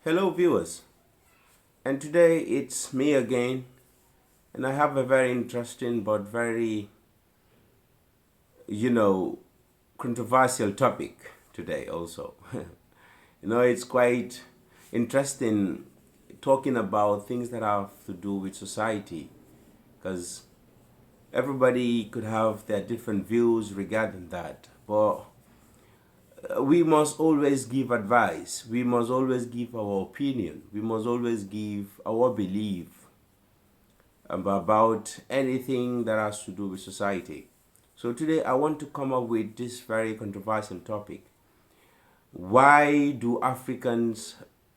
Hello, viewers, and today it's me again, and I have a very interesting but very, you know, controversial topic today also. It's quite interesting talking about things that have to do with society because everybody could have their different views regarding that. But we must always give advice. We must always give our opinion. We must always give our belief about anything that has to do with society. So today I want to come up with this very controversial topic. Why do Africans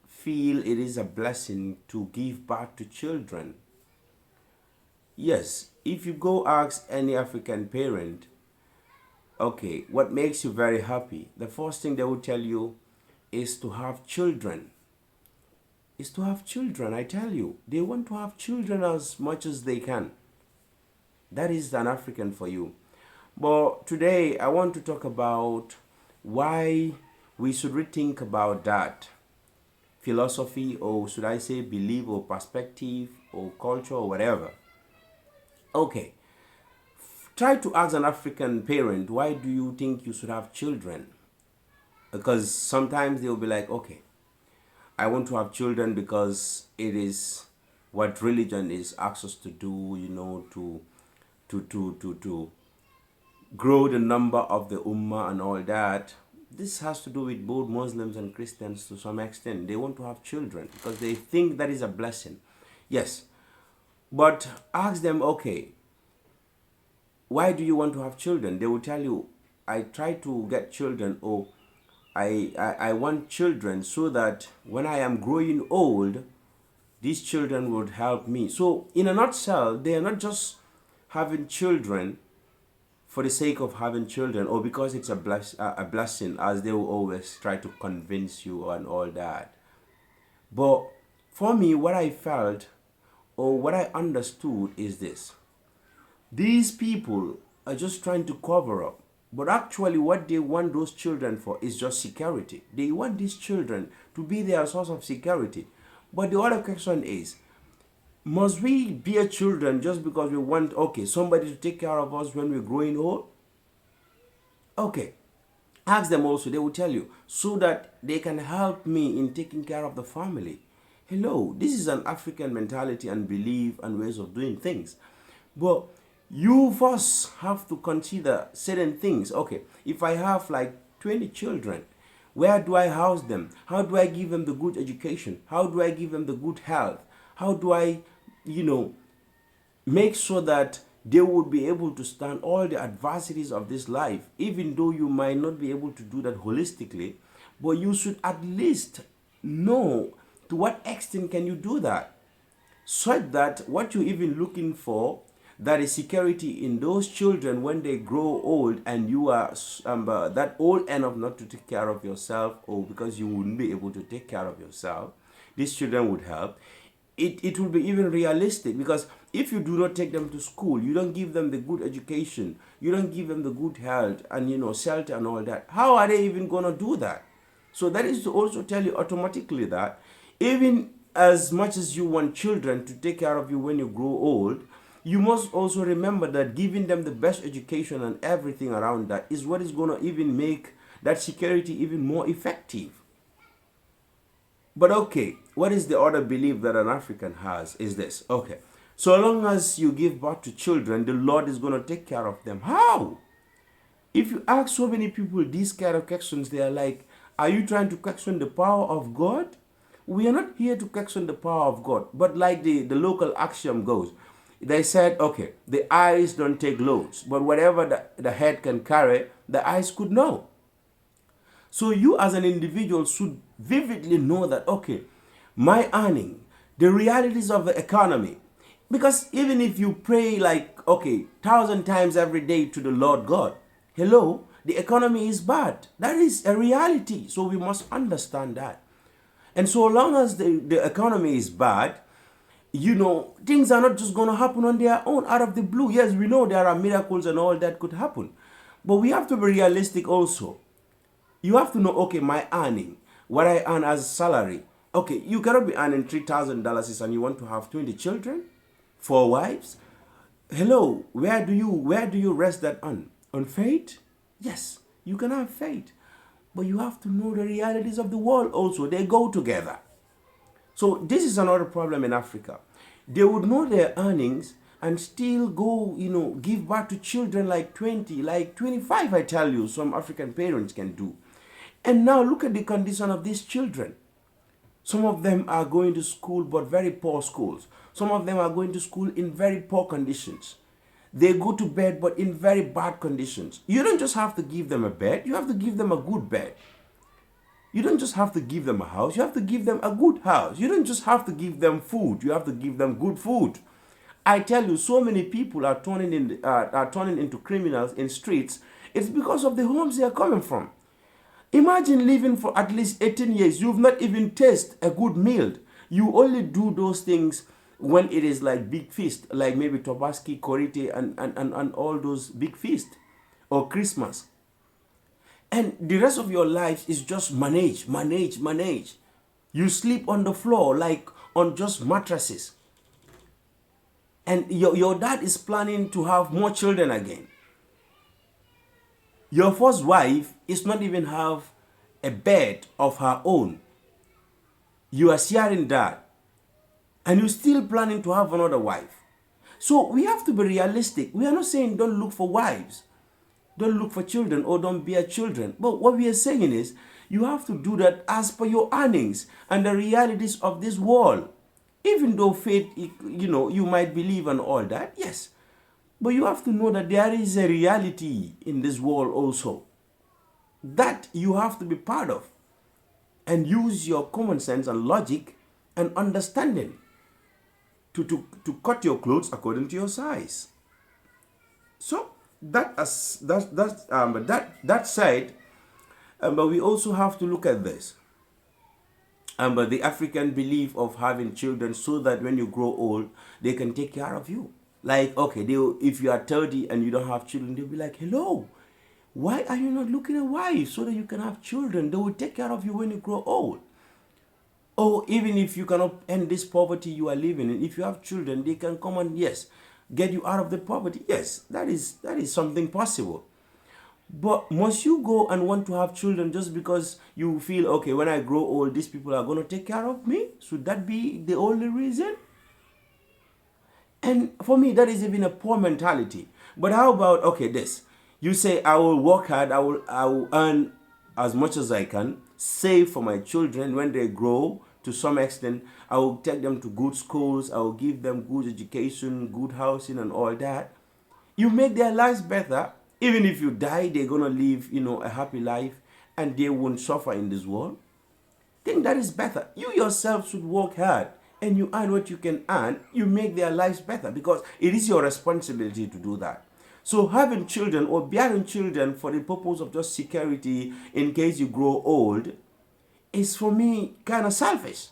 feel it is a blessing to give birth to children? Yes, if you go ask any African parent, okay, what makes you very happy? The first thing they will tell you is to have children. Is to have children, I tell you. They want to have children as much as they can. That is an African for you. But today I want to talk about why we should rethink about that philosophy, or should I say belief or perspective or culture or whatever. Okay, try to ask an African parent, why do you think you should have children? Because sometimes they'll be like, okay, I want to have children because it is what religion is asks us to do, to grow the number of the ummah and all that. This has to do with both Muslims and Christians to some extent. They want to have children because they think that is a blessing. Yes, but ask them, okay, why do you want to have children? They will tell you, I try to get children, or I want children so that when I am growing old, these children would help me. So in a nutshell, they are not just having children for the sake of having children or because it's a blessing, as they will always try to convince you and all that. But for me, what I felt or what I understood is this. These people are just trying to cover up. But actually, what they want those children for is just security. They want these children to be their source of security. But the other question is, must we bear children just because we want, okay, somebody to take care of us when we're growing old? Okay. Ask them also, they will tell you, so that they can help me in taking care of the family. Hello, this is an African mentality and belief and ways of doing things. But you first have to consider certain things. Okay, if I have like 20 children, where do I house them? How do I give them the good education? How do I give them the good health? How do I, make sure that they would be able to stand all the adversities of this life, even though you might not be able to do that holistically, but you should at least know to what extent can you do that, such that what you're even looking for, that is security in those children when they grow old and you are that old enough not to take care of yourself, or because you wouldn't be able to take care of yourself, these children would help. It will be even realistic, because if you do not take them to school, you don't give them the good education, you don't give them the good health and shelter and all that, how are they even going to do that? So that is to also tell you automatically that even as much as you want children to take care of you when you grow old, you must also remember that giving them the best education and everything around that is what is going to even make that security even more effective. But okay, what is the other belief that an African has is this. Okay, so long as you give birth to children, the Lord is going to take care of them. How? If you ask so many people these kind of questions, they are like, are you trying to question the power of God? We are not here to question the power of God. But like the local axiom goes, they said, okay, the eyes don't take loads, but whatever the head can carry, the eyes could know. So you as an individual should vividly know that, okay, my earning, the realities of the economy. Because even if you pray like, okay, 1,000 times every day to the Lord God, hello, the economy is bad. That is a reality. So we must understand that. And so long as the economy is bad, things are not just going to happen on their own out of the blue. Yes, we know there are miracles and all that could happen. But we have to be realistic also. You have to know, okay, my earning, what I earn as salary, Okay, you cannot be earning $3,000 and you want to have 20 children, 4 wives. Hello, where do you rest that on? On faith? Yes, you can have faith. But you have to know the realities of the world also. They go together. So this is another problem in Africa. They would know their earnings and still go, give birth to children like 20, like 25, I tell you, some African parents can do. And now look at the condition of these children. Some of them are going to school, but very poor schools. Some of them are going to school in very poor conditions. They go to bed, but in very bad conditions. You don't just have to give them a bed, you have to give them a good bed. You don't just have to give them a house, you have to give them a good house. You don't just have to give them food, you have to give them good food. I tell you, so many people are turning into criminals in streets. It's because of the homes they are coming from. Imagine living for at least 18 years. You've not even tasted a good meal. You only do those things when it is like big feast, like maybe Tobaski, Korite, and all those big feast, or Christmas. And the rest of your life is just manage. You sleep on the floor like on just mattresses. And your dad is planning to have more children again. Your first wife is not even have a bed of her own. You are sharing that. And you're still planning to have another wife. So we have to be realistic. We are not saying don't look for wives. Don't look for children or don't bear children. But what we are saying is you have to do that as per your earnings and the realities of this world. Even though faith, you might believe and all that, yes. But you have to know that there is a reality in this world also that you have to be part of and use your common sense and logic and understanding to cut your clothes according to your size. So that side, but we also have to look at this. But the African belief of having children so that when you grow old, they can take care of you. Like, okay, if you are 30 and you don't have children, they'll be like, hello, why are you not looking at wife so that you can have children? They will take care of you when you grow old. Or even if you cannot end this poverty you are living in, if you have children, they can come and, yes, get you out of the poverty. Yes, that is something possible. But must you go and want to have children just because you feel, okay, when I grow old, these people are going to take care of me? Should that be the only reason? And for me, that is even a poor mentality. But how about, okay, this. You say, I will work hard, I will earn as much as I can, save for my children when they grow to some extent. I will take them to good schools, I will give them good education, good housing and all that. You make their lives better. Even if you die, they're going to live, a happy life and they won't suffer in this world. I think that is better. You yourself should work hard and you earn what you can earn. You make their lives better because it is your responsibility to do that. So having children or bearing children for the purpose of just security in case you grow old is, for me, kind of selfish.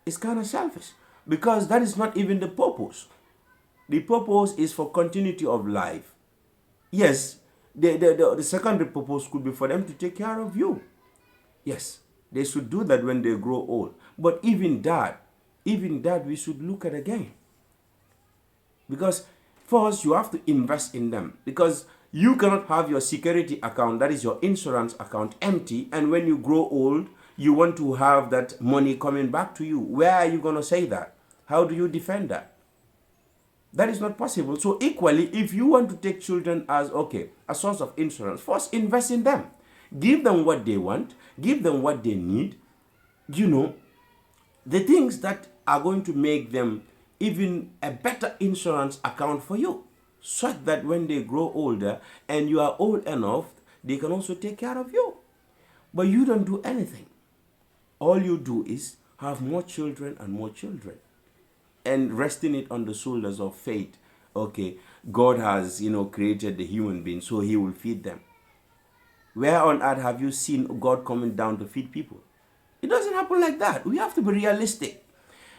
It's kind of selfish because that is not even the purpose. The purpose is for continuity of life. Yes, the secondary purpose could be for them to take care of you. Yes, they should do that when they grow old. But even that we should look at again. Because first you have to invest in them. Because you cannot have your security account, that is your insurance account, empty. And when you grow old, you want to have that money coming back to you. Where are you going to say that? How do you defend that? That is not possible. So equally, if you want to take children as, okay, a source of insurance, first invest in them. Give them what they want. Give them what they need. The things that are going to make them even a better insurance account for you. So that when they grow older and you are old enough, they can also take care of you. But you don't do anything. All you do is have more children and more children. And resting it on the shoulders of faith. Okay, God has, created the human being, so he will feed them. Where on earth have you seen God coming down to feed people? It doesn't happen like that. We have to be realistic.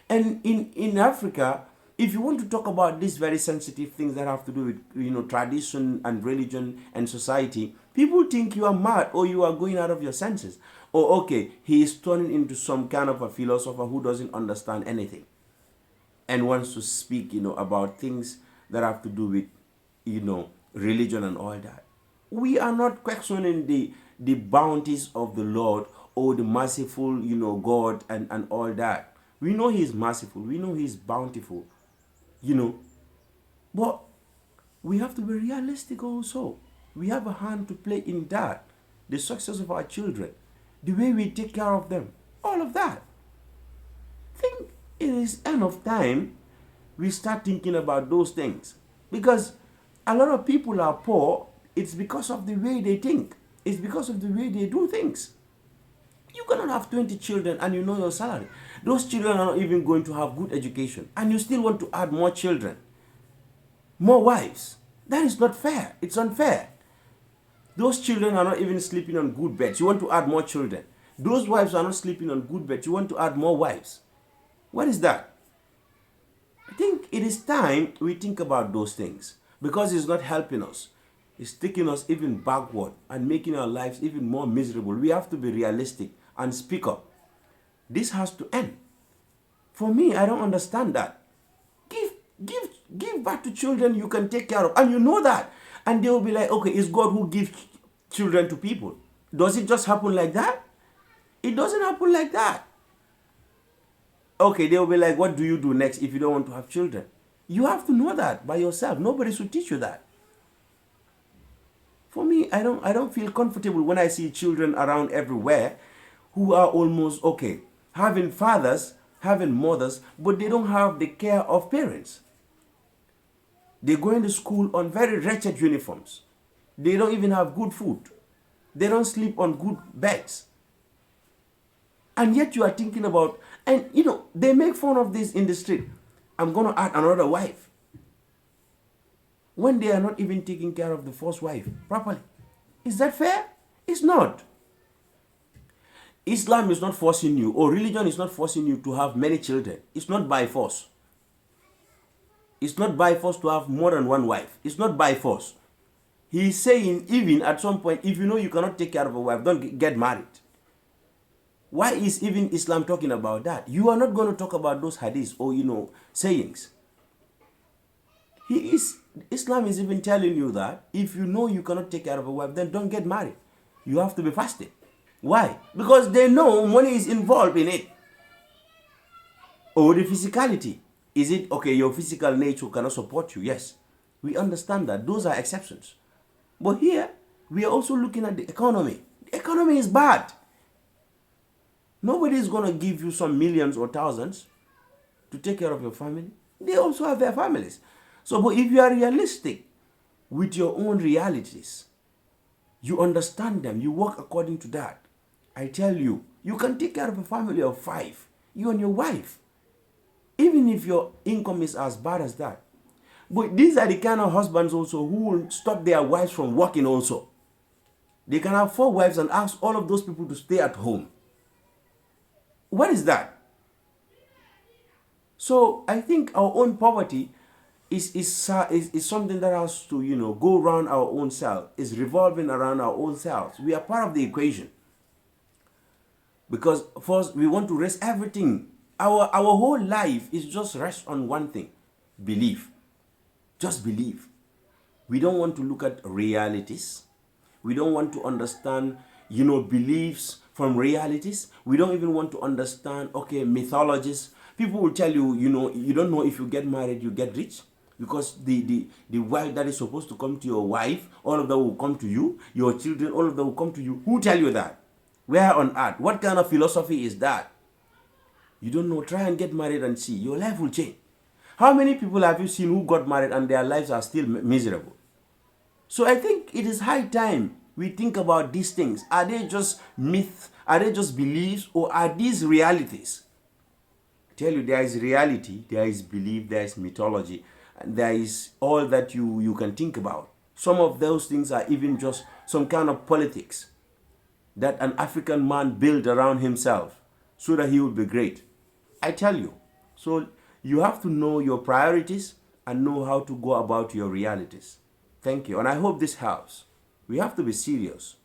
And in Africa, if you want to talk about these very sensitive things that have to do with, tradition and religion and society, people think you are mad or you are going out of your senses. Or, okay, he is turning into some kind of a philosopher who doesn't understand anything and wants to speak, about things that have to do with, religion and all that. We are not questioning the bounties of the Lord or the merciful, God and all that. We know he is merciful. We know he is bountiful, But we have to be realistic also. We have a hand to play in that. The success of our children, the way we take care of them, all of that. I think it is end of time we start thinking about those things. Because a lot of people are poor, it's because of the way they think. It's because of the way they do things. You cannot have 20 children and you know your salary. Those children are not even going to have good education. And you still want to add more children, more wives. That is not fair. It's unfair. Those children are not even sleeping on good beds. You want to add more children. Those wives are not sleeping on good beds. You want to add more wives. What is that? I think it is time we think about those things, because it's not helping us. It's taking us even backward and making our lives even more miserable. We have to be realistic and speak up. This has to end. For me, I don't understand that. Give back to children you can take care of, and you know that. And they will be like, okay, it's God who gives children to people. Does it just happen like that? It doesn't happen like that. Okay, they will be like, what do you do next if you don't want to have children? You have to know that by yourself. Nobody should teach you that. For me, I don't feel comfortable when I see children around everywhere who are almost, okay, having fathers, having mothers, but they don't have the care of parents. They go into school on very wretched uniforms. They don't even have good food. They don't sleep on good beds. And yet you are thinking about, and they make fun of this in the street. I'm going to add another wife. When they are not even taking care of the first wife properly. Is that fair? It's not. Islam is not forcing you, or religion is not forcing you to have many children. It's not by force. It's not by force to have more than one wife. It's not by force. He is saying, even at some point, if you know you cannot take care of a wife, don't get married. Why is even Islam talking about that? You are not going to talk about those hadiths or, sayings. Islam is even telling you that if you know you cannot take care of a wife, then don't get married. You have to be fasting. Why? Because they know money is involved in it. Or the physicality. Is it, okay, your physical nature cannot support you? Yes. We understand that. Those are exceptions. But here, we are also looking at the economy. The economy is bad. Nobody is going to give you some millions or thousands to take care of your family. They also have their families. So, but if you are realistic with your own realities, you understand them, you work according to that. I tell you, you can take care of a family of 5, you and your wife, even if your income is as bad as that. But these are the kind of husbands also who will stop their wives from working also. They can have 4 wives and ask all of those people to stay at home. What is that? So I think our own poverty is something that has to, go around our own self, is revolving around our own selves. We are part of the equation. Because first, we want to rest everything. Our whole life is just rest on one thing: belief. Just believe. We don't want to look at realities. We don't want to understand, beliefs from realities. We don't even want to understand, okay, mythologies. People will tell you, you don't know if you get married, you get rich. Because the wife that is supposed to come to your wife, all of them will come to you. Your children, all of them will come to you. Who tell you that? Where on earth? What kind of philosophy is that? You don't know. Try and get married and see. Your life will change. How many people have you seen who got married and their lives are still miserable? So I think it is high time we think about these things. Are they just myths? Are they just beliefs? Or are these realities? I tell you, there is reality, there is belief, there is mythology, and there is all that you can think about. Some of those things are even just some kind of politics that an African man built around himself so that he would be great. I tell you. So You have to know your priorities and know how to go about your realities. Thank you. And I hope this helps. We have to be serious.